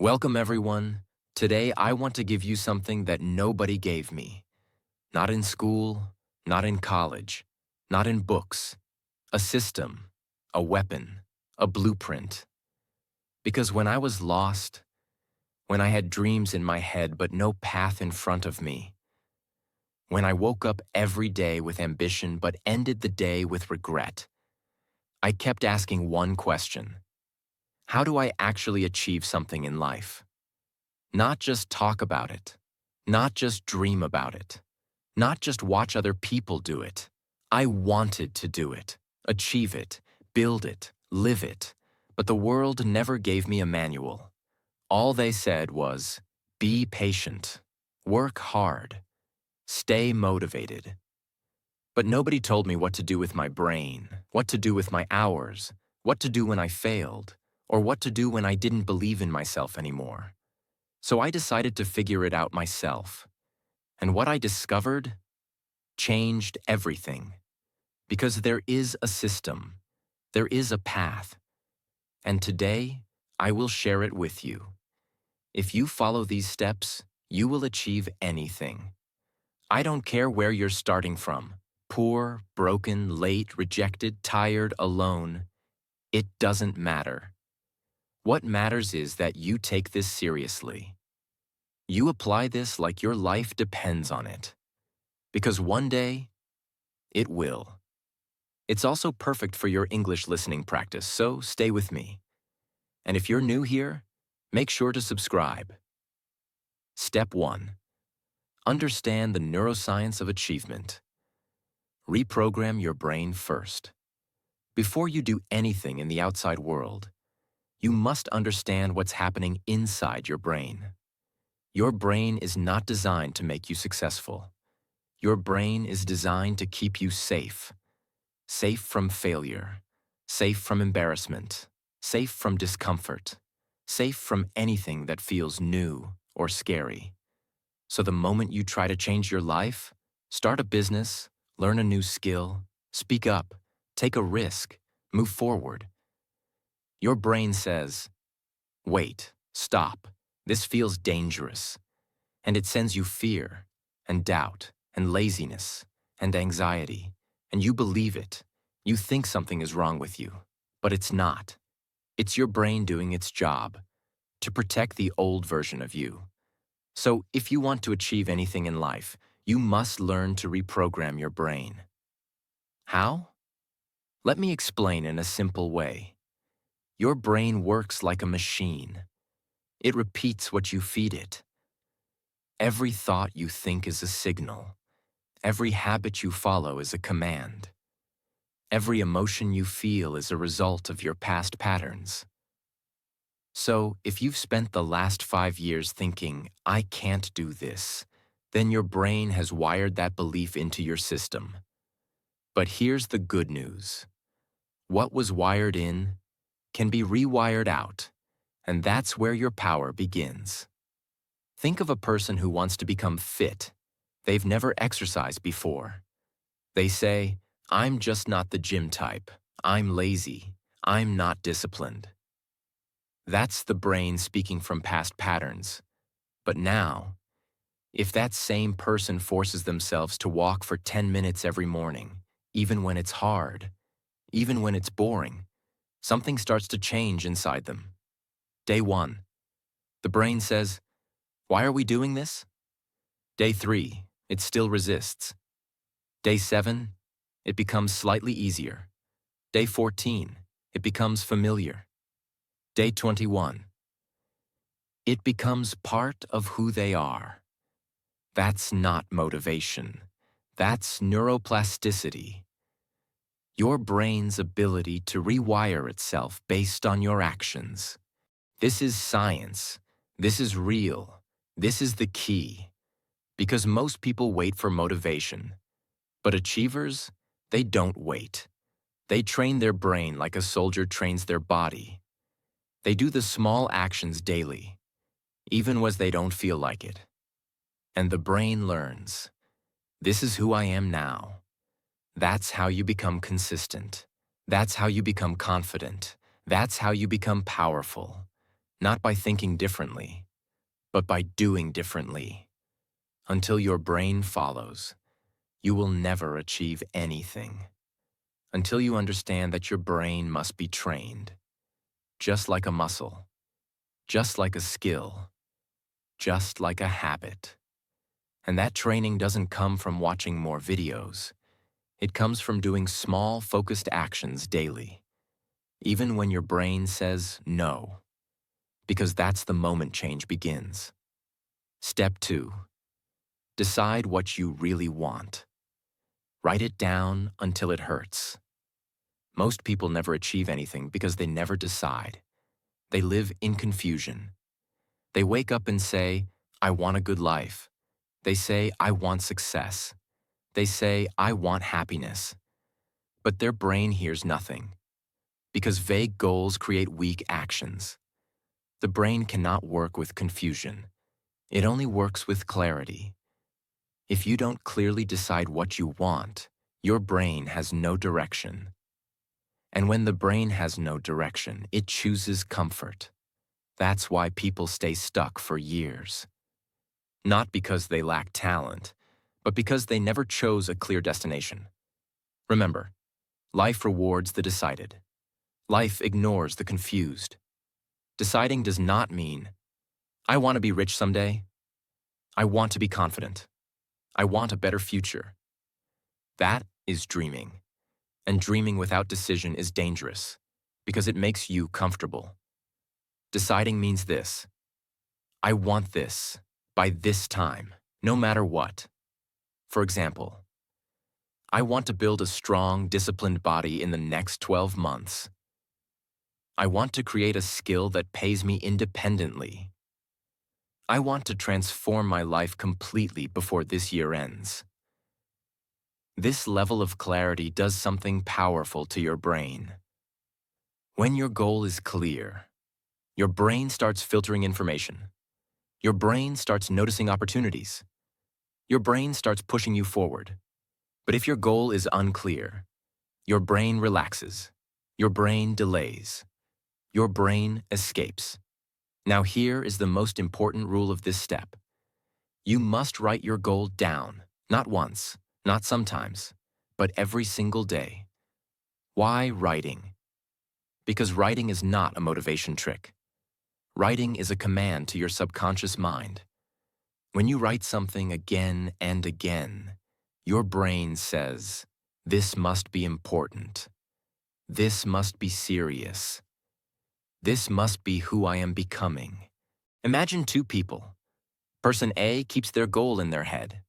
Welcome, everyone. Today, I want to give you something that nobody gave me. Not in school, not in college, not in books. A system, a weapon, a blueprint. Because when I was lost, when I had dreams in my head but no path in front of me, when I woke up every day with ambition but ended the day with regret, I kept asking one question. How do I actually achieve something in life? Not just talk about it, not just dream about it, not just watch other people do it. I wanted to do it, achieve it, build it, live it, but the world never gave me a manual. All they said was, be patient, work hard, stay motivated. But nobody told me what to do with my brain, what to do with my hours, what to do when I failed, or what to do when I didn't believe in myself anymore. So I decided to figure it out myself. And what I discovered changed everything. Because there is a system, there is a path. And today, I will share it with you. If you follow these steps, you will achieve anything. I don't care where you're starting from. Poor, broken, late, rejected, tired, alone. It doesn't matter. What matters is that you take this seriously. You apply this like your life depends on it. Because one day, it will. It's also perfect for your English listening practice, so stay with me. And if you're new here, make sure to subscribe. Step 1. Understand the neuroscience of achievement. Reprogram your brain first. Before you do anything in the outside world, you must understand what's happening inside your brain. Your brain is not designed to make you successful. Your brain is designed to keep you safe. Safe from failure, safe from embarrassment, safe from discomfort, safe from anything that feels new or scary. So the moment you try to change your life, start a business, learn a new skill, speak up, take a risk, move forward, your brain says, wait, stop, this feels dangerous. And it sends you fear and doubt and laziness and anxiety. And you believe it. You think something is wrong with you, but it's not. It's your brain doing its job to protect the old version of you. So if you want to achieve anything in life, you must learn to reprogram your brain. How? Let me explain in a simple way. Your brain works like a machine. It repeats what you feed it. Every thought you think is a signal. Every habit you follow is a command. Every emotion you feel is a result of your past patterns. So, if you've spent the last 5 years thinking, I can't do this, then your brain has wired that belief into your system. But here's the good news. What was wired in can be rewired out, and that's where your power begins. Think of a person who wants to become fit. They've never exercised before. They say, I'm just not the gym type. I'm lazy. I'm not disciplined. That's the brain speaking from past patterns. But now, if that same person forces themselves to walk for 10 minutes every morning, even when it's hard, even when it's boring, something starts to change inside them. Day 1. The brain says, why are we doing this? Day 3. It still resists. Day 7. It becomes slightly easier. Day 14. It becomes familiar. Day 21. It becomes part of who they are. That's not motivation. That's neuroplasticity. Your brain's ability to rewire itself based on your actions. This is science. This is real. This is the key. Because most people wait for motivation. But achievers, they don't wait. They train their brain like a soldier trains their body. They do the small actions daily, even when they don't feel like it. And the brain learns. This is who I am now. That's how you become consistent. That's how you become confident. That's how you become powerful. not by thinking differently, but by doing differently. Until your brain follows, you will never achieve anything. Until you understand that your brain must be trained, just like a muscle, just like a skill, just like a habit. And that training doesn't come from watching more videos. It comes from doing small, focused actions daily, even when your brain says no, because that's the moment change begins. Step 2. Decide what you really want. Write it down until it hurts. Most people never achieve anything because they never decide. They live in confusion. They wake up and say, I want a good life. They say, I want success. They say, I want happiness. But their brain hears nothing, because vague goals create weak actions. The brain cannot work with confusion. It only works with clarity. If you don't clearly decide what you want, your brain has no direction. And when the brain has no direction, it chooses comfort. That's why people stay stuck for years. Not because they lack talent, but because they never chose a clear destination. Remember, life rewards the decided. Life ignores the confused. Deciding does not mean, I want to be rich someday. I want to be confident. I want a better future. That is dreaming. And dreaming without decision is dangerous, because it makes you comfortable. Deciding means this: I want this by this time, no matter what. For example, I want to build a strong, disciplined body in the next 12 months. I want to create a skill that pays me independently. I want to transform my life completely before this year ends. This level of clarity does something powerful to your brain. When your goal is clear, your brain starts filtering information. Your brain starts noticing opportunities. Your brain starts pushing you forward. But if your goal is unclear, your brain relaxes. Your brain delays. Your brain escapes. Now here is the most important rule of this step. You must write your goal down, not once, not sometimes, but every single day. Why writing? Because writing is not a motivation trick. Writing is a command to your subconscious mind. When you write something again and again, your brain says, this must be important. This must be serious. This must be who I am becoming. Imagine two people. Person A keeps their goal in their head.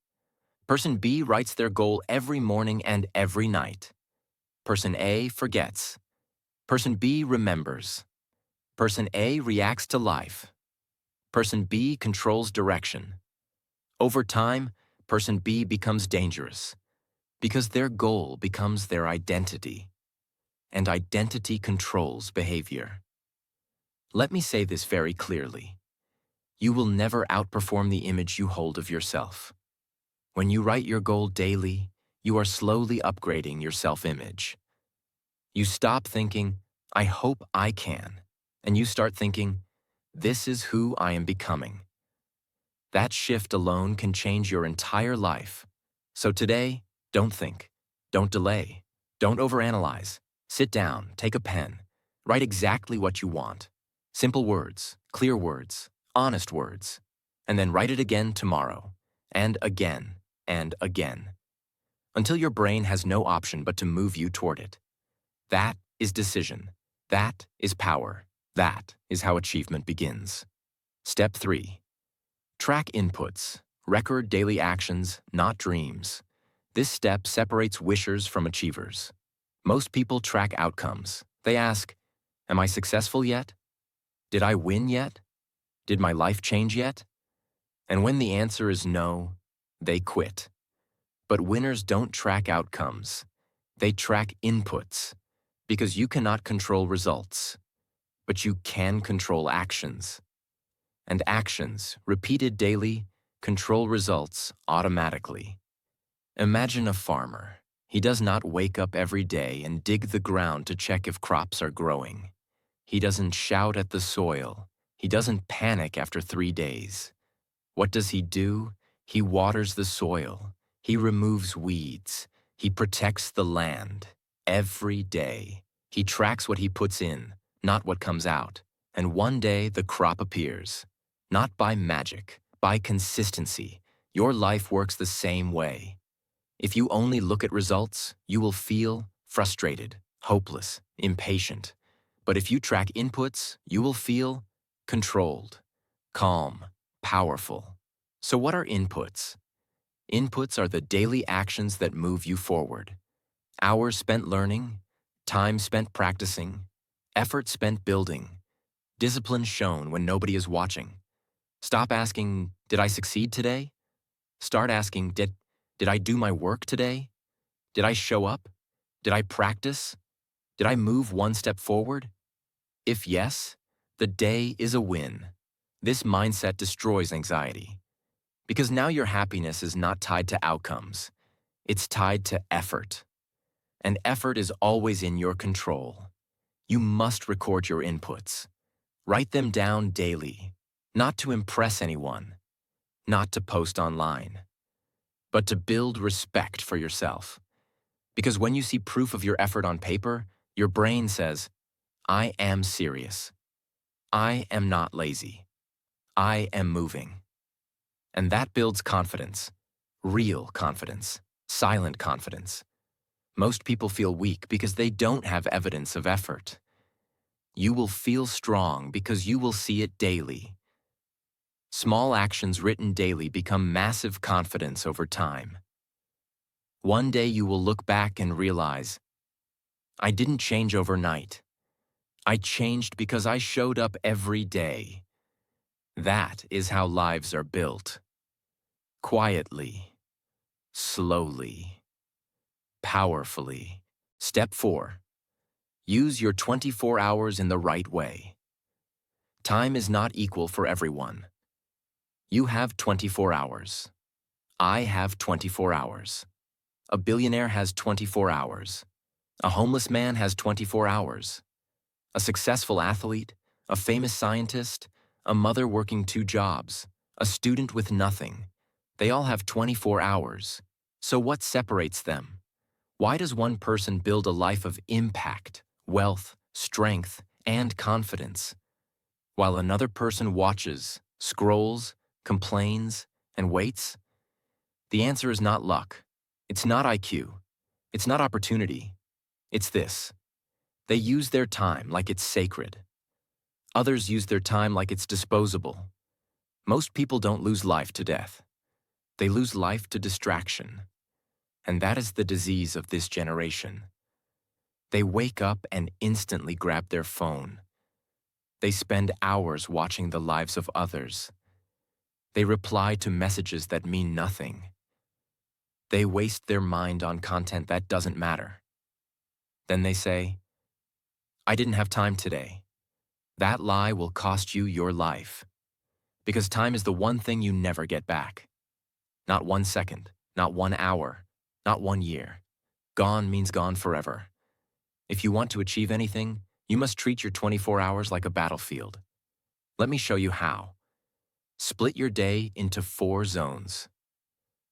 Person B writes their goal every morning and every night. Person A forgets. Person B remembers. Person A reacts to life. Person B controls direction. Over time, person B becomes dangerous because their goal becomes their identity, and identity controls behavior. Let me say this very clearly. You will never outperform the image you hold of yourself. When you write your goal daily, you are slowly upgrading your self-image. You stop thinking, I hope I can, and you start thinking, this is who I am becoming. That shift alone can change your entire life. So today, don't think, don't delay, don't overanalyze. Sit down, take a pen, write exactly what you want. Simple words, clear words, honest words. And then write it again tomorrow, and again, until your brain has no option but to move you toward it. That is decision. That is power. That is how achievement begins. Step 3. Track inputs. Record daily actions, not dreams. This step separates wishers from achievers. Most people track outcomes. They ask, am I successful yet? Did I win yet? Did my life change yet? And when the answer is no, they quit. But winners don't track outcomes. They track inputs, because you cannot control results, but you can control actions. And actions, repeated daily, control results automatically. Imagine a farmer. He does not wake up every day and dig the ground to check if crops are growing. He doesn't shout at the soil. He doesn't panic after 3 days. What does he do? He waters the soil. He removes weeds. He protects the land. Every day. He tracks what he puts in, not what comes out. And one day the crop appears. Not by magic, by consistency. Your life works the same way. If you only look at results, you will feel frustrated, hopeless, impatient. But if you track inputs, you will feel controlled, calm, powerful. So what are inputs? Inputs are the daily actions that move you forward. Hours spent learning, time spent practicing, effort spent building, discipline shown when nobody is watching. Stop asking, did I succeed today? Start asking, did I do my work today? Did I show up? Did I practice? Did I move one step forward? If yes, the day is a win. This mindset destroys anxiety. Because now your happiness is not tied to outcomes. It's tied to effort. And effort is always in your control. You must record your inputs. Write them down daily, not to impress anyone, not to post online, but to build respect for yourself. Because when you see proof of your effort on paper, your brain says, I am serious. I am not lazy. I am moving. And that builds confidence, real confidence, silent confidence. Most people feel weak because they don't have evidence of effort. You will feel strong because you will see it daily. Small actions written daily become massive confidence over time. One day you will look back and realize, I didn't change overnight. I changed because I showed up every day. That is how lives are built. Quietly, slowly, powerfully. Step 4. Use your 24 hours in the right way. Time is not equal for everyone. You have 24 hours. I have 24 hours. A billionaire has 24 hours. A homeless man has 24 hours. A successful athlete, a famous scientist, a mother working 2 jobs, a student with nothing. They all have 24 hours. So what separates them? Why does one person build a life of impact, wealth, strength, and confidence, while another person watches, scrolls, complains, and waits? The answer is not luck. It's not IQ. It's not opportunity. It's this. They use their time like it's sacred. Others use their time like it's disposable. Most people don't lose life to death. They lose life to distraction. And that is the disease of this generation. They wake up and instantly grab their phone. They spend hours watching the lives of others. They reply to messages that mean nothing. They waste their mind on content that doesn't matter. Then they say, I didn't have time today. That lie will cost you your life. Because time is the one thing you never get back. Not 1 second, not 1 hour, not 1 year. Gone means gone forever. If you want to achieve anything, you must treat your 24 hours like a battlefield. Let me show you how. Split your day into 4 zones.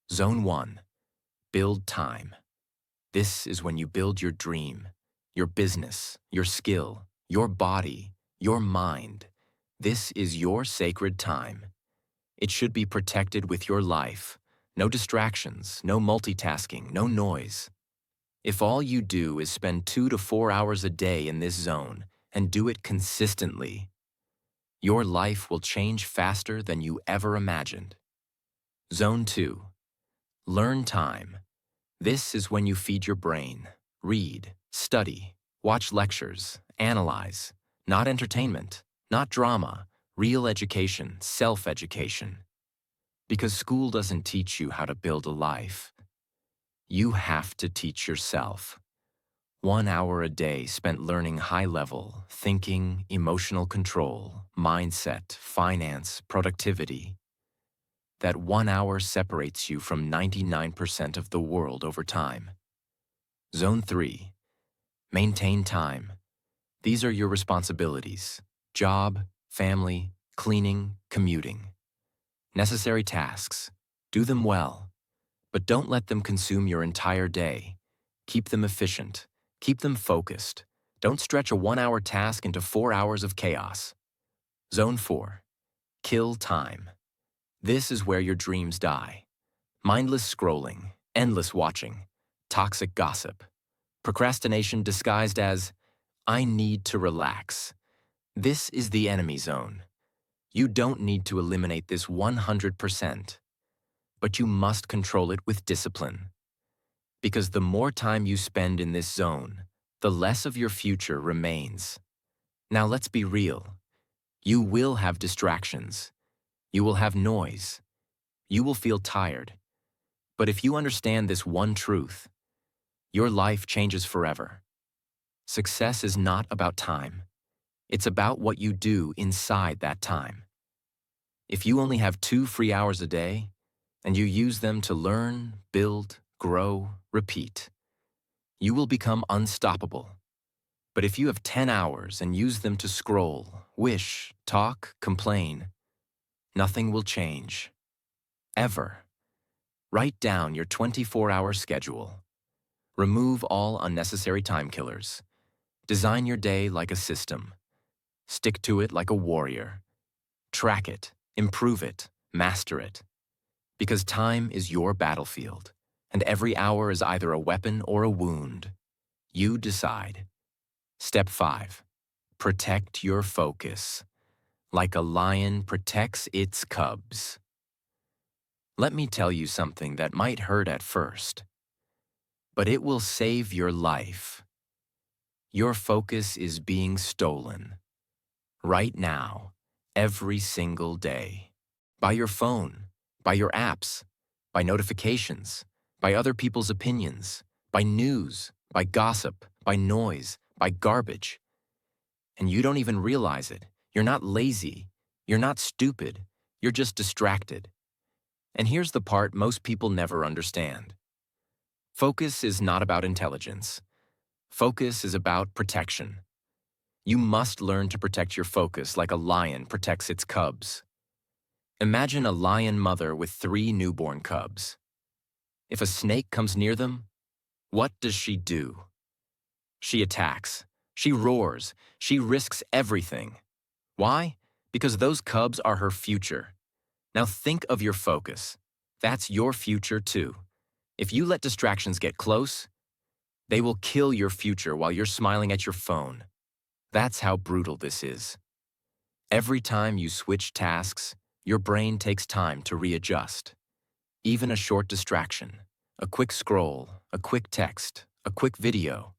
Zone 1, build time. This is when you build your dream, your business, your skill, your body, your mind. This is your sacred time. It should be protected with your life. No distractions, no multitasking, no noise. If all you do is spend 2 to 4 hours a day in this zone and do it consistently, your life will change faster than you ever imagined. Zone 2, learn time. This is when you feed your brain. Read, study, watch lectures, analyze. Not entertainment, not drama, real education, self-education. Because school doesn't teach you how to build a life. You have to teach yourself. 1 hour a day spent learning high-level, thinking, emotional control, mindset, finance, productivity. That 1 hour separates you from 99% of the world over time. Zone 3, maintain time. These are your responsibilities: job, family, cleaning, commuting. Necessary tasks. Do them well, but don't let them consume your entire day. Keep them efficient. Keep them focused. Don't stretch a 1-hour task into 4 hours of chaos. Zone 4. Kill time. This is where your dreams die. Mindless scrolling, endless watching, toxic gossip, procrastination disguised as, I need to relax. This is the enemy zone. You don't need to eliminate this 100%, but you must control it with discipline. Because the more time you spend in this zone, the less of your future remains. Now let's be real. You will have distractions. You will have noise. You will feel tired. But if you understand this one truth, your life changes forever. Success is not about time. It's about what you do inside that time. If you only have 2 free hours a day, and you use them to learn, build, grow, repeat, you will become unstoppable. But if you have 10 hours and use them to scroll, wish, talk, complain, nothing will change. Ever. Write down your 24-hour schedule. Remove all unnecessary time killers. Design your day like a system. Stick to it like a warrior. Track it, improve it, master it. Because time is your battlefield, and every hour is either a weapon or a wound. You decide. Step 5. Protect your focus. Like a lion protects its cubs. Let me tell you something that might hurt at first, but it will save your life. Your focus is being stolen. Right now, every single day. By your phone, by your apps, by notifications, by other people's opinions, by news, by gossip, by noise, by garbage. And you don't even realize it. You're not lazy. You're not stupid. You're just distracted. And here's the part most people never understand. Focus is not about intelligence. Focus is about protection. You must learn to protect your focus like a lion protects its cubs. Imagine a lion mother with 3 newborn cubs. If a snake comes near them, what does she do? She attacks. She roars. She risks everything. Why? Because those cubs are her future. Now think of your focus. That's your future too. If you let distractions get close, they will kill your future while you're smiling at your phone. That's how brutal this is. Every time you switch tasks, your brain takes time to readjust. Even a short distraction, a quick scroll, a quick text, a quick video.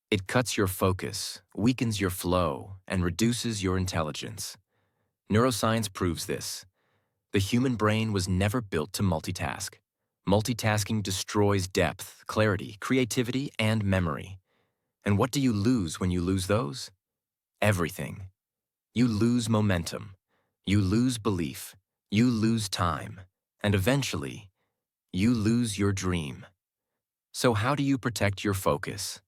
It cuts your focus, weakens your flow, and reduces your intelligence. Neuroscience proves this. The human brain was never built to multitask. Multitasking destroys depth, clarity, creativity, and memory. And what do you lose when you lose those? Everything. You lose momentum. You lose belief. You lose time. And eventually, you lose your dream. So how do you protect your focus?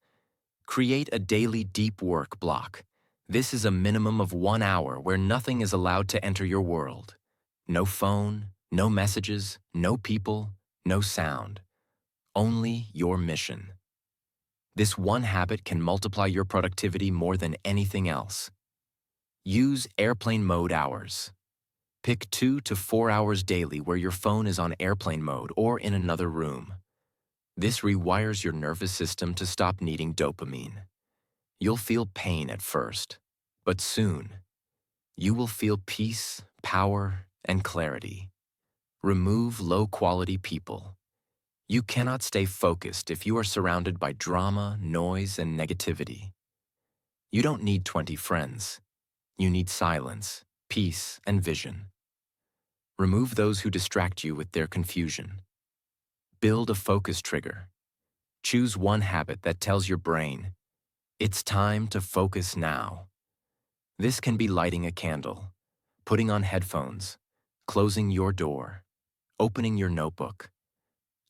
Create a daily deep work block. This is a minimum of 1 hour where nothing is allowed to enter your world. No phone, no messages, no people, no sound. Only your mission. This one habit can multiply your productivity more than anything else. Use airplane mode hours. Pick 2 to 4 hours daily where your phone is on airplane mode or in another room. This rewires your nervous system to stop needing dopamine. You'll feel pain at first, but soon, you will feel peace, power, and clarity. Remove low-quality people. You cannot stay focused if you are surrounded by drama, noise, and negativity. You don't need 20 friends. You need silence, peace, and vision. Remove those who distract you with their confusion. Build a focus trigger. Choose one habit that tells your brain, it's time to focus now. This can be lighting a candle, putting on headphones, closing your door, opening your notebook.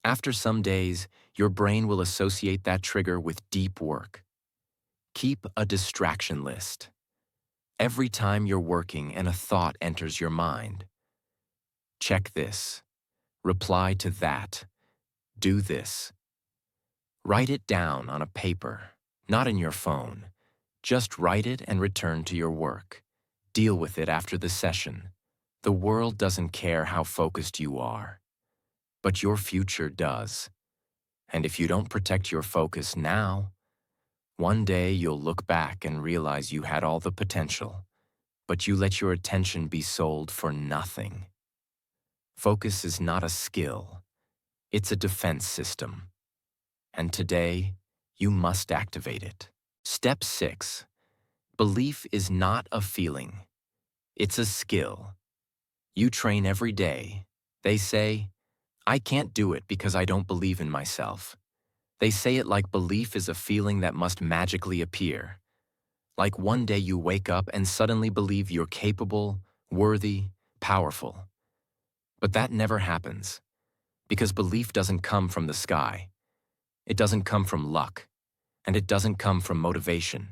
After some days, your brain will associate that trigger with deep work. Keep a distraction list. Every time you're working and a thought enters your mind, check this, reply to that, do this. Write it down on a paper, not in your phone. Just write it and return to your work. Deal with it after the session. The world doesn't care how focused you are, but your future does. And if you don't protect your focus now, one day you'll look back and realize you had all the potential, but you let your attention be sold for nothing. Focus is not a skill, it's a defense system. And today, you must activate it. Step 6. Belief is not a feeling. It's a skill. You train every day. They say, I can't do it because I don't believe in myself. They say it like belief is a feeling that must magically appear. Like one day you wake up and suddenly believe you're capable, worthy, powerful. But that never happens, because belief doesn't come from the sky. It doesn't come from luck, and it doesn't come from motivation.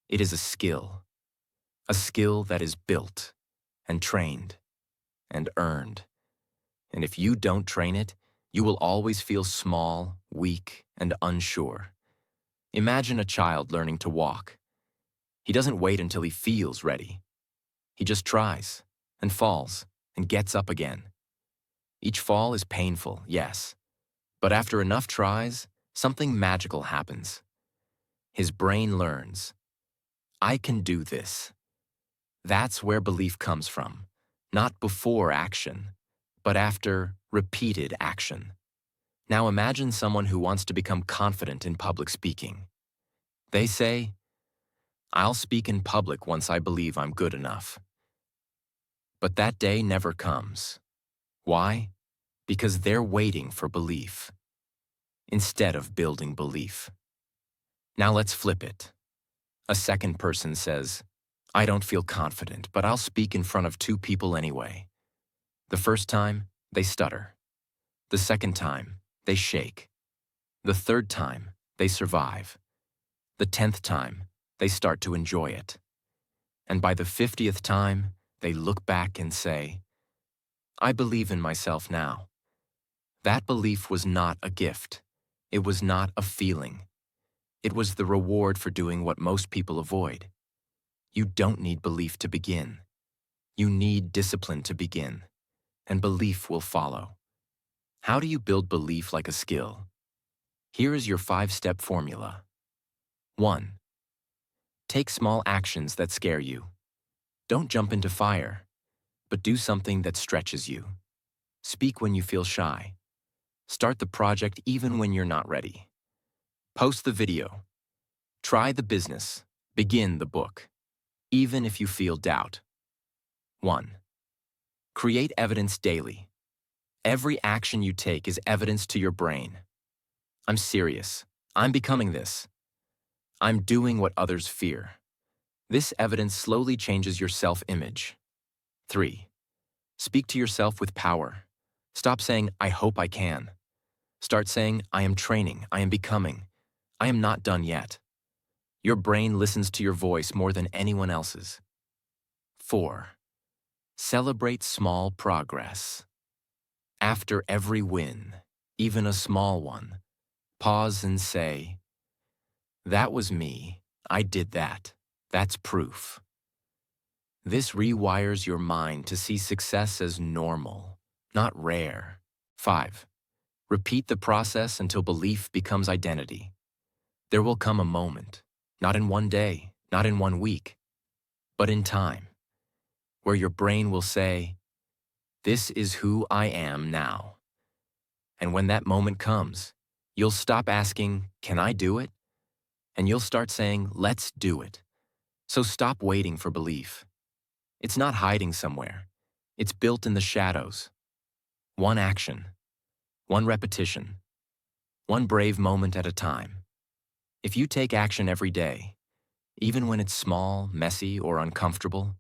It is a skill that is built and trained and earned. And if you don't train it, you will always feel small, weak, and unsure. Imagine a child learning to walk. He doesn't wait until he feels ready. He just tries and falls and gets up again. Each fall is painful, yes, but after enough tries, something magical happens. His brain learns, I can do this. That's where belief comes from, not before action, but after repeated action. Now imagine someone who wants to become confident in public speaking. They say, I'll speak in public once I believe I'm good enough. But that day never comes. Why? Because they're waiting for belief, instead of building belief. Now let's flip it. A second person says, I don't feel confident, but I'll speak in front of 2 people anyway. The first time, they stutter. The second time, they shake. The third time, they survive. The 10th time, they start to enjoy it. And by the 50th time, they look back and say, I believe in myself now. That belief was not a gift. It was not a feeling. It was the reward for doing what most people avoid. You don't need belief to begin. You need discipline to begin, and belief will follow. How do you build belief like a skill? Here is your 5-step formula. 1. Take small actions that scare you. Don't jump into fire, but do something that stretches you. Speak when you feel shy. Start the project even when you're not ready. Post the video. Try the business. Begin the book, even if you feel doubt. 1. Create evidence daily. Every action you take is evidence to your brain. I'm serious. I'm becoming this. I'm doing what others fear. This evidence slowly changes your self-image. 3. Speak to yourself with power. Stop saying, I hope I can. Start saying, I am training, I am becoming. I am not done yet. Your brain listens to your voice more than anyone else's. 4. Celebrate small progress. After every win, even a small one, pause and say, that was me. I did that. That's proof. This rewires your mind to see success as normal, not rare. 5. Repeat the process until belief becomes identity. There will come a moment, not in one day, not in 1 week, but in time, where your brain will say, this is who I am now. And when that moment comes, you'll stop asking, can I do it? And you'll start saying, let's do it. So stop waiting for belief. It's not hiding somewhere. It's built in the shadows. 1 action, 1 repetition, 1 brave moment at a time. If you take action every day, even when it's small, messy, or uncomfortable,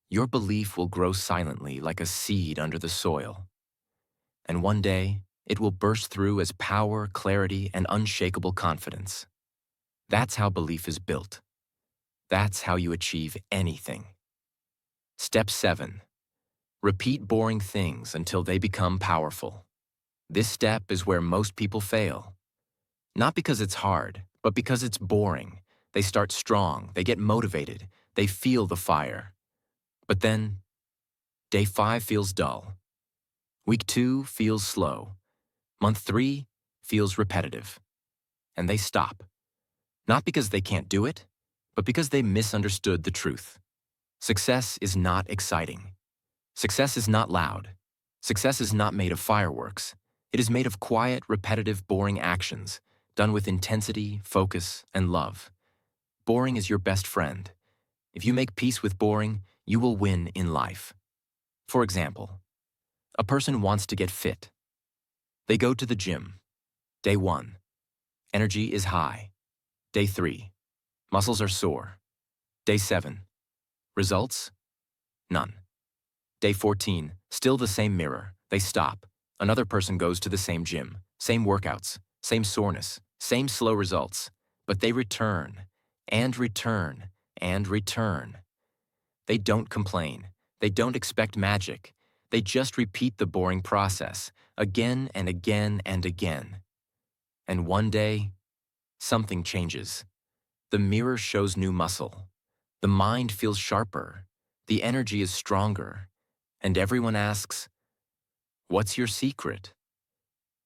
your belief will grow silently like a seed under the soil. And one day, it will burst through as power, clarity, and unshakable confidence. That's how belief is built. That's how you achieve anything. Step 7. Repeat boring things until they become powerful. This step is where most people fail. Not because it's hard, but because it's boring. They start strong, they get motivated, they feel the fire. But then, day 5 feels dull. Week 2 feels slow. Month 3 feels repetitive. And they stop. Not because they can't do it, but because they misunderstood the truth. Success is not exciting. Success is not loud. Success is not made of fireworks. It is made of quiet, repetitive, boring actions, done with intensity, focus, and love. Boring is your best friend. If you make peace with boring, you will win in life. For example, a person wants to get fit. They go to the gym. Day 1. Energy is high. Day 3. Muscles are sore. Day 7. Results? None. Day 14. Still the same mirror. They stop. Another person goes to the same gym. Same workouts. Same soreness. Same slow results. But they return. And return. And return. They don't complain. They don't expect magic. They just repeat the boring process again and again and again. And one day, something changes. The mirror shows new muscle. The mind feels sharper. The energy is stronger. And everyone asks, "What's your secret?"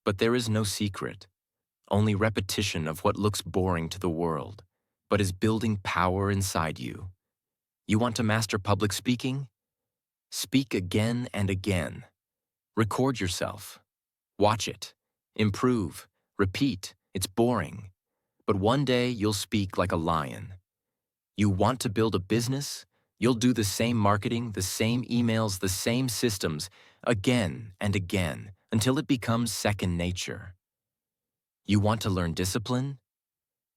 But there is no secret, only repetition of what looks boring to the world, but is building power inside you. You want to master public speaking? Speak again and again. Record yourself. Watch it. Improve. Repeat. It's boring. But one day you'll speak like a lion. You want to build a business? You'll do the same marketing, the same emails, the same systems, again and again, until it becomes second nature. You want to learn discipline?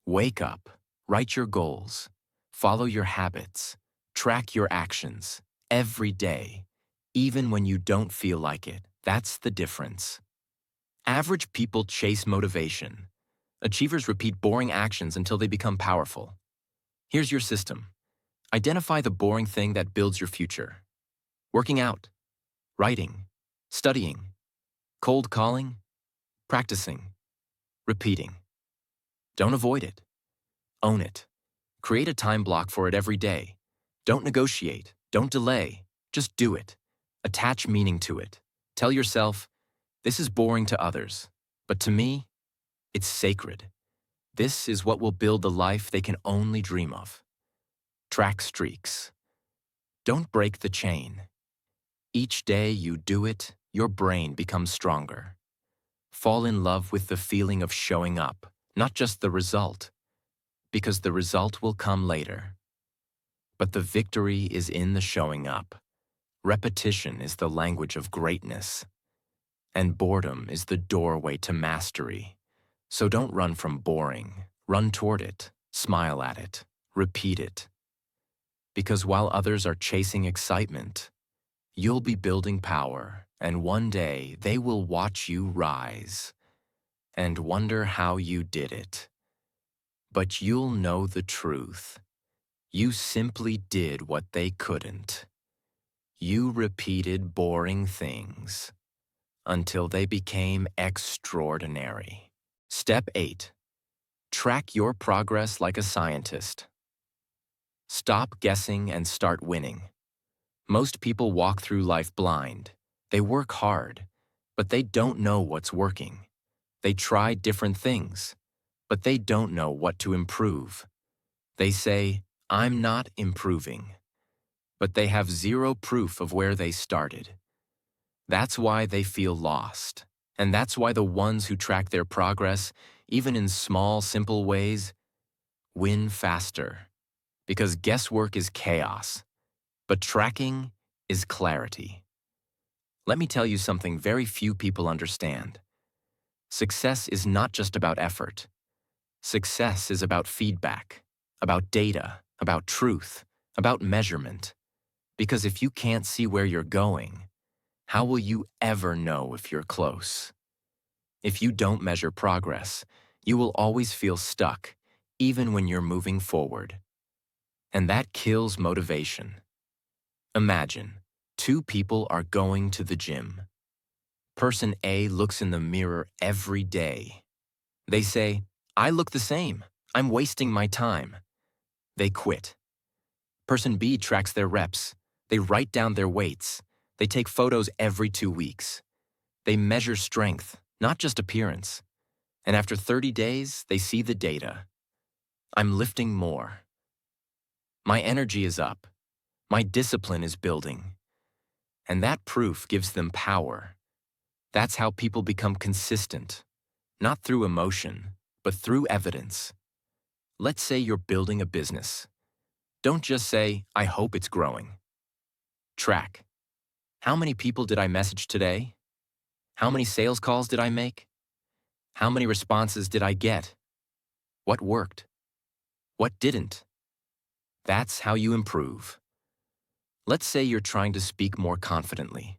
Wake up. Write your goals. Follow your habits. Track your actions. Every day. Even when you don't feel like it. That's the difference. Average people chase motivation. Achievers repeat boring actions until they become powerful. Here's your system. Identify the boring thing that builds your future. Working out, writing, studying, cold calling, practicing, repeating. Don't avoid it. Own it. Create a time block for it every day. Don't negotiate. Don't delay. Just do it. Attach meaning to it. Tell yourself, this is boring to others, but to me, it's sacred. This is what will build the life they can only dream of. Track streaks. Don't break the chain. Each day you do it, your brain becomes stronger. Fall in love with the feeling of showing up, not just the result, because the result will come later. But the victory is in the showing up. Repetition is the language of greatness. And boredom is the doorway to mastery. So don't run from boring. Run toward it. Smile at it. Repeat it. Because while others are chasing excitement, you'll be building power, and one day they will watch you rise and wonder how you did it. But you'll know the truth. You simply did what they couldn't. You repeated boring things until they became extraordinary. Step 8. Track your progress like a scientist. Stop guessing and start winning. Most people walk through life blind. They work hard, but they don't know what's working. They try different things, but they don't know what to improve. They say, "I'm not improving," but they have zero proof of where they started. That's why they feel lost. And that's why the ones who track their progress, even in small, simple ways, win faster. Because guesswork is chaos, but tracking is clarity. Let me tell you something very few people understand. Success is not just about effort. Success is about feedback, about data, about truth, about measurement. Because if you can't see where you're going, how will you ever know if you're close? If you don't measure progress, you will always feel stuck, even when you're moving forward. And that kills motivation. Imagine, two people are going to the gym. Person A looks in the mirror every day. They say, "I look the same. I'm wasting my time." They quit. Person B tracks their reps. They write down their weights. They take photos every 2 weeks. They measure strength, not just appearance. And after 30 days, they see the data. I'm lifting more. My energy is up. My discipline is building. And that proof gives them power. That's how people become consistent, not through emotion, but through evidence. Let's say you're building a business. Don't just say, "I hope it's growing." Track. How many people did I message today? How many sales calls did I make? How many responses did I get? What worked? What didn't? That's how you improve. Let's say you're trying to speak more confidently.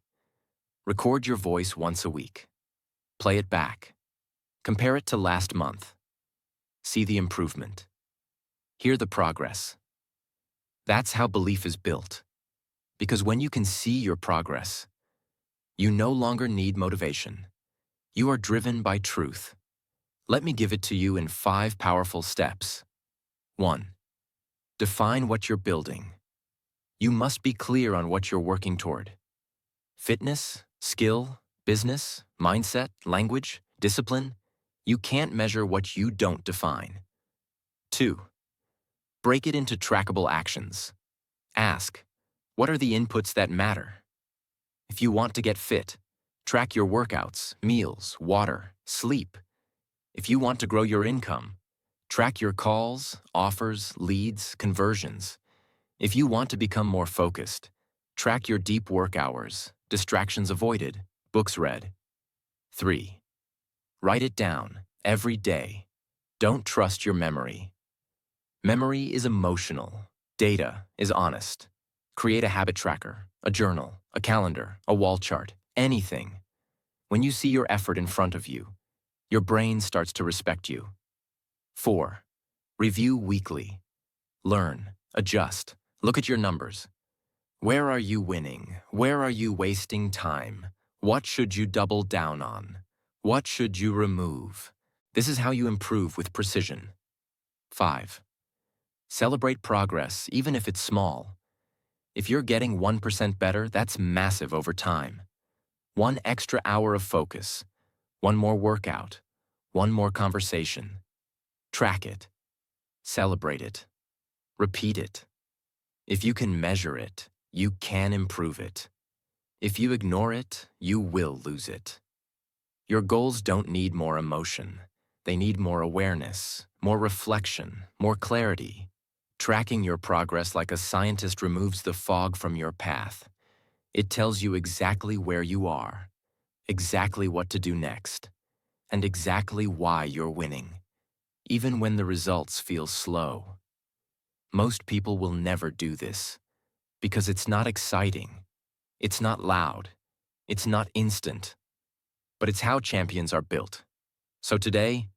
Record your voice once a week. Play it back. Compare it to last month. See the improvement. Hear the progress. That's how belief is built. Because when you can see your progress, you no longer need motivation. You are driven by truth. Let me give it to you in 5 powerful steps. 1. Define what you're building. You must be clear on what you're working toward. Fitness, skill, business, mindset, language, discipline. You can't measure what you don't define. 2. Break it into trackable actions. Ask, what are the inputs that matter? If you want to get fit, track your workouts, meals, water, sleep. If you want to grow your income, track your calls, offers, leads, conversions. If you want to become more focused, track your deep work hours, distractions avoided, books read. 3. Write it down every day. Don't trust your memory. Memory is emotional. Data is honest. Create a habit tracker, a journal, a calendar, a wall chart, anything. When you see your effort in front of you, your brain starts to respect you. 4. Review weekly. Learn, adjust, look at your numbers. Where are you winning? Where are you wasting time? What should you double down on? What should you remove? This is how you improve with precision. 5. Celebrate progress, even if it's small. If you're getting 1% better, that's massive over time. 1 extra hour of focus, 1 more workout, 1 more conversation. Track it. Celebrate it. Repeat it. If you can measure it, you can improve it. If you ignore it, you will lose it. Your goals don't need more emotion. They need more awareness, more reflection, more clarity. Tracking your progress like a scientist removes the fog from your path. It tells you exactly where you are, exactly what to do next, and exactly why you're winning, even when the results feel slow. Most people will never do this because it's not exciting, it's not loud, it's not instant, but it's how champions are built. So today,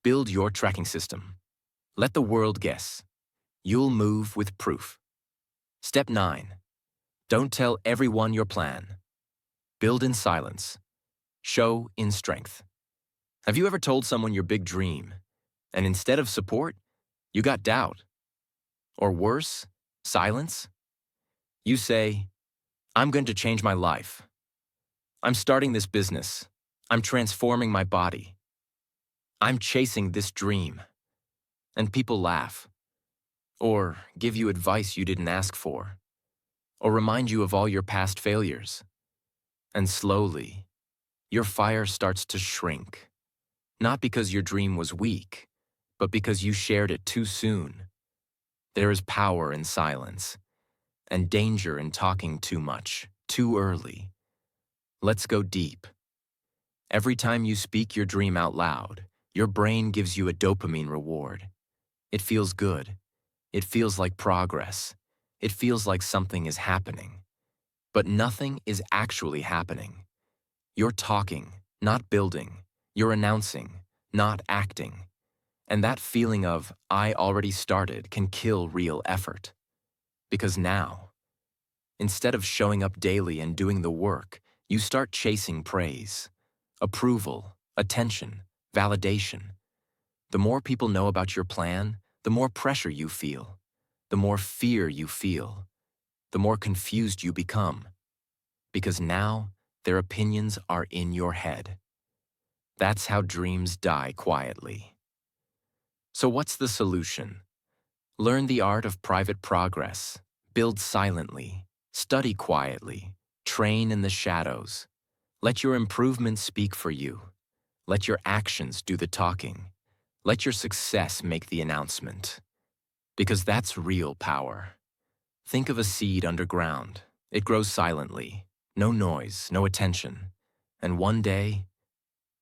build your tracking system. Let the world guess. You'll move with proof. Step 9. Don't tell everyone your plan. Build in silence. Show in strength. Have you ever told someone your big dream, and instead of support, you got doubt? Or worse, silence? You say, "I'm going to change my life. I'm starting this business. I'm transforming my body. I'm chasing this dream." And people laugh, or give you advice you didn't ask for, or remind you of all your past failures. And slowly, your fire starts to shrink, not because your dream was weak, but because you shared it too soon. There is power in silence, and danger in talking too much, too early. Let's go deep. Every time you speak your dream out loud, your brain gives you a dopamine reward. It feels good. It feels like progress. It feels like something is happening. But nothing is actually happening. You're talking, not building. You're announcing, not acting. And that feeling of, I already started, can kill real effort. Because now, instead of showing up daily and doing the work, you start chasing praise, approval, attention, validation. The more people know about your plan, the more pressure you feel, the more fear you feel, the more confused you become. Because now, their opinions are in your head. That's how dreams die quietly. So what's the solution? Learn the art of private progress, build silently, study quietly, train in the shadows. Let your improvements speak for you. Let your actions do the talking. Let your success make the announcement. Because that's real power. Think of a seed underground. It grows silently, no noise, no attention. And one day,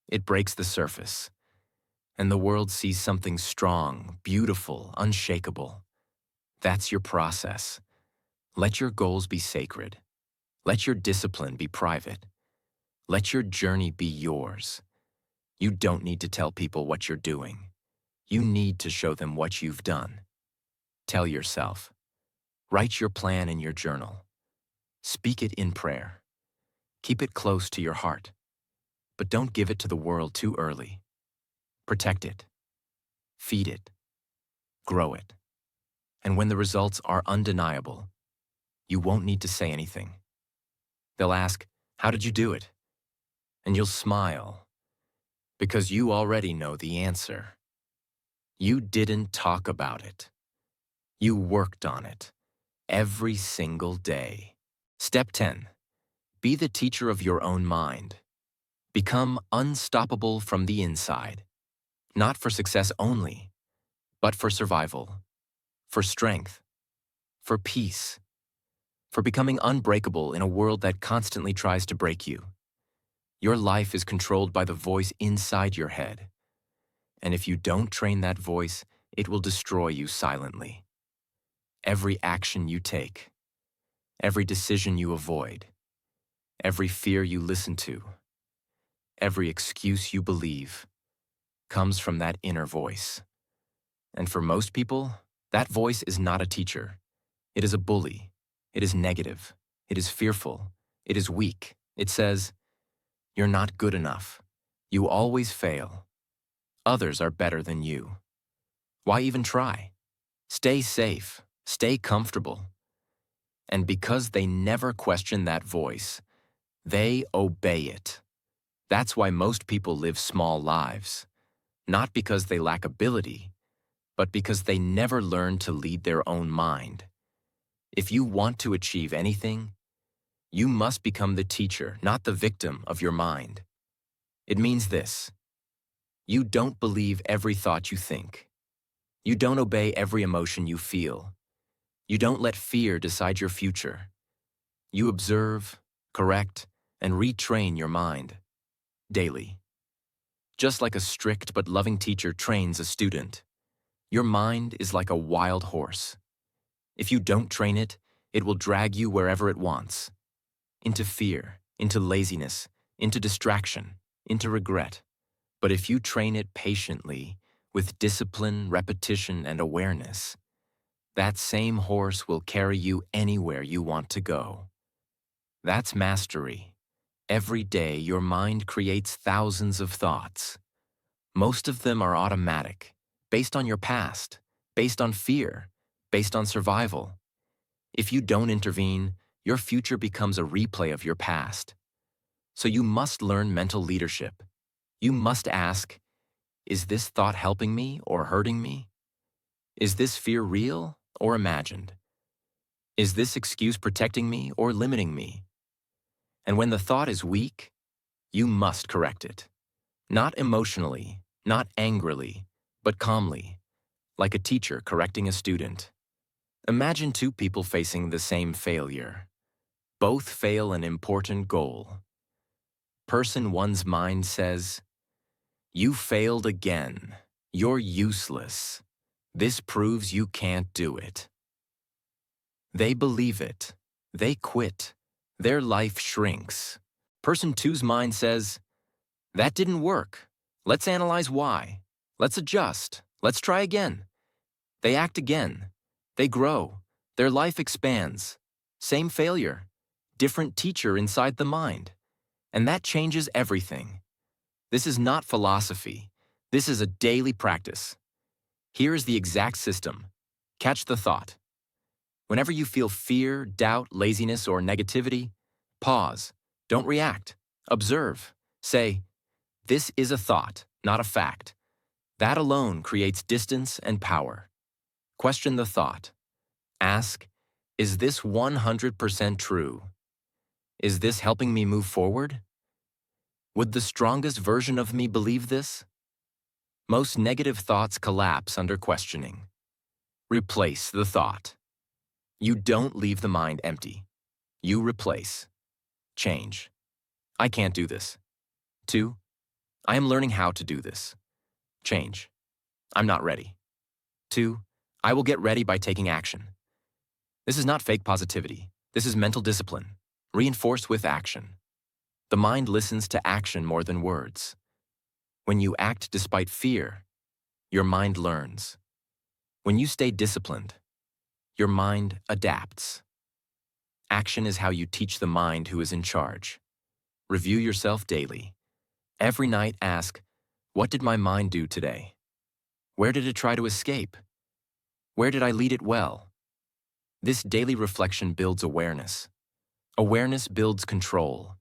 it breaks the surface. And the world sees something strong, beautiful, unshakable. That's your process. Let your goals be sacred. Let your discipline be private. Let your journey be yours. You don't need to tell people what you're doing. You need to show them what you've done. Tell yourself. Write your plan in your journal. Speak it in prayer. Keep it close to your heart. But don't give it to the world too early. Protect it. Feed it. Grow it. And when the results are undeniable, you won't need to say anything. They'll ask, how did you do it? And you'll smile, because you already know the answer. You didn't talk about it. You worked on it, every single day. Step 10. Be the teacher of your own mind. Become unstoppable from the inside, not for success only, but for survival, for strength, for peace, for becoming unbreakable in a world that constantly tries to break you. Your life is controlled by the voice inside your head. And if you don't train that voice, it will destroy you silently. Every action you take, every decision you avoid, every fear you listen to, every excuse you believe, comes from that inner voice. And for most people, that voice is not a teacher. It is a bully. It is negative. It is fearful. It is weak. It says, you're not good enough. You always fail. Others are better than you. Why even try? Stay safe. Stay comfortable. And because they never question that voice, they obey it. That's why most people live small lives. Not because they lack ability, but because they never learn to lead their own mind. If you want to achieve anything, you must become the teacher, not the victim of your mind. It means this. You don't believe every thought you think. You don't obey every emotion you feel. You don't let fear decide your future. You observe, correct, and retrain your mind daily. Just like a strict but loving teacher trains a student, your mind is like a wild horse. If you don't train it, it will drag you wherever it wants. Into fear, into laziness, into distraction, into regret. But if you train it patiently, with discipline, repetition, and awareness, that same horse will carry you anywhere you want to go. That's mastery. Every day, your mind creates thousands of thoughts. Most of them are automatic, based on your past, based on fear, based on survival. If you don't intervene, your future becomes a replay of your past. So you must learn mental leadership. You must ask, is this thought helping me or hurting me? Is this fear real or imagined? Is this excuse protecting me or limiting me? And when the thought is weak, you must correct it. Not emotionally, not angrily, but calmly, like a teacher correcting a student. Imagine two people facing the same failure. Both fail an important goal. Person one's mind says, you failed again. You're useless. This proves you can't do it. They believe it. They quit. Their life shrinks. Person two's mind says, that didn't work. Let's analyze why. Let's adjust. Let's try again. They act again. They grow. Their life expands. Same failure. Different teacher inside the mind. And that changes everything. This is not philosophy. This is a daily practice. Here is the exact system. Catch the thought. Whenever you feel fear, doubt, laziness, or negativity, pause. Don't react. Observe. Say, "This is a thought, not a fact." That alone creates distance and power. Question the thought. Ask, "Is this 100% true? Is this helping me move forward? Would the strongest version of me believe this?" Most negative thoughts collapse under questioning. Replace the thought. You don't leave the mind empty. You replace. Change. I can't do this. 2. I am learning how to do this. Change. I'm not ready. 2. I will get ready by taking action. This is not fake positivity. This is mental discipline, reinforced with action. The mind listens to action more than words. When you act despite fear, your mind learns. When you stay disciplined, your mind adapts. Action is how you teach the mind who is in charge. Review yourself daily. Every night ask, "What did my mind do today? Where did it try to escape? Where did I lead it well?" This daily reflection builds awareness. Awareness builds control.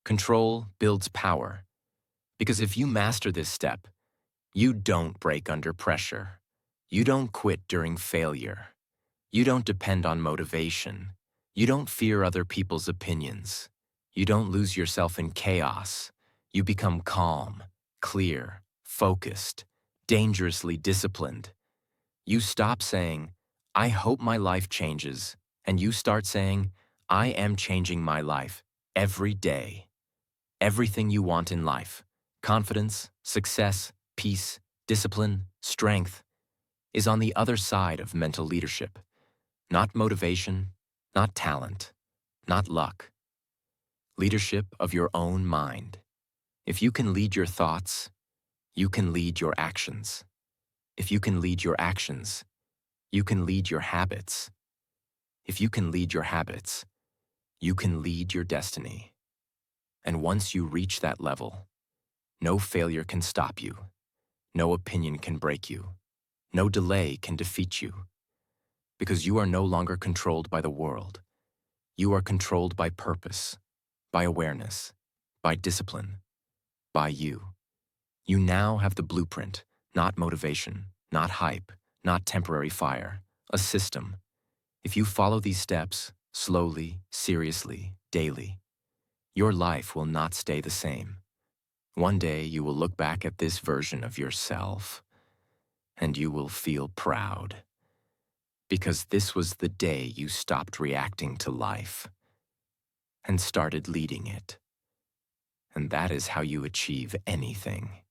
Control builds power. Because if you master this step, you don't break under pressure. You don't quit during failure. You don't depend on motivation. You don't fear other people's opinions. You don't lose yourself in chaos. You become calm, clear, focused, dangerously disciplined. You stop saying, "I hope my life changes," and you start saying, "I am changing my life every day." Everything you want in life, confidence, success, peace, discipline, strength, is on the other side of mental leadership. Not motivation, not talent, not luck. Leadership of your own mind. If you can lead your thoughts, you can lead your actions. If you can lead your actions, you can lead your habits. If you can lead your habits, you can lead your destiny. And once you reach that level, no failure can stop you. No opinion can break you. No delay can defeat you. Because you are no longer controlled by the world. You are controlled by purpose, by awareness, by discipline, by you. You now have the blueprint, not motivation, not hype, not temporary fire, a system. If you follow these steps, slowly, seriously, daily, your life will not stay the same. One day you will look back at this version of yourself, and you will feel proud. Because this was the day you stopped reacting to life and started leading it. And that is how you achieve anything.